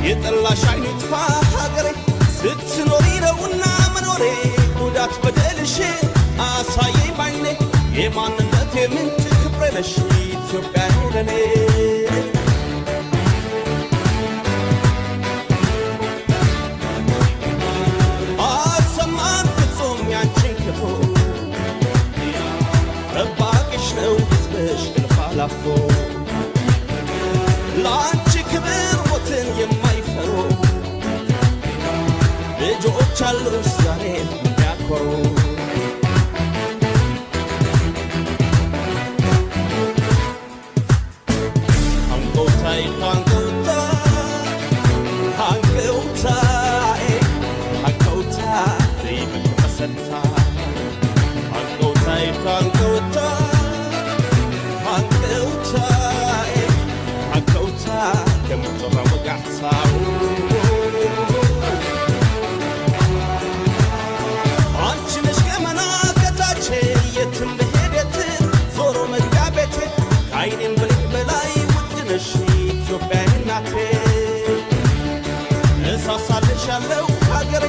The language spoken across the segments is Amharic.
የጠላሽ አይጥፋ ሀገሬ ስትኖሪ ነውና መኖሬ ጉዳት በደልሽ አሳየኝ ባይኔ የማንነቴ ምንጭ ክብሬ ነሽ ኢትዮጵያ ለኔ አሰማን ፍጹም ያንቺን ክፉ ጠባቂሽ ነው ሕዝብሽ እልፍ አላፎ ለአንቺ ክብር ሞትን የማይፈሩ ልጆች አሉሽ ዛሬ የሚያኮሩ አንጎታይ አንጎታ አንጎታይ አንጎታ ዘይበከሰታ አንጎታይ አንጎታ አንጎታይ አንጎታ ከምትራ ወጋሕሳው አይኔም በላይ ውድነሽ ኢትዮጵያ እናቴ እሳሳልሻለሁ ሀገሬ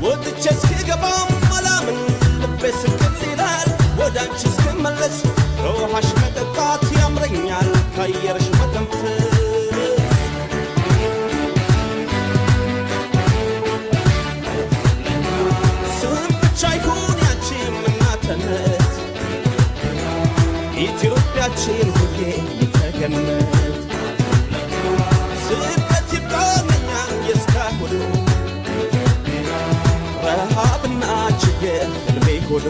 ወጥቼ እስክገባም አላምን ልቤ ስቅል ይላል ወደ አንቺ እስክመለስ ከውሃሽ መጠጣት ያምረኛል ከአየርሽ መተንፈስ ስም ብቻ ይሁን ያንቺ እናትነት ኢትዮጵያችን ሁሌ ተገነት ስደት ይብቃኛል የእስካሁኑ ረሃብና ችግር ሕልሜ ሆኖ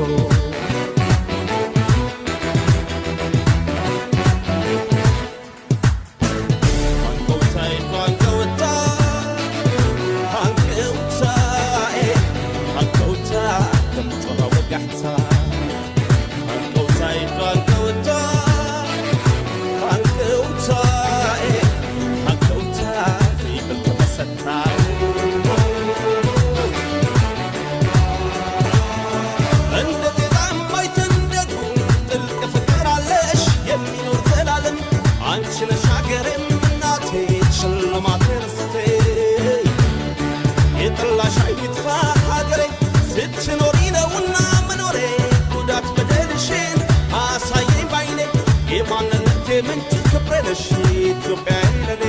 አንጎታይ አንጎታ አንጎታዬ አንጎታ ከምጮኸ ወጋሕታ አንጎታይ አንጎታ የጠላሽ አይጥፋ ሀገሬ ስትኖሪ ነውና መኖሬ ጉዳት በደልሽን አሳየኝ ባይኔ የማንነቴ ምንጭ ክብሬ ነሽ ኢትዮጵያ ለኔ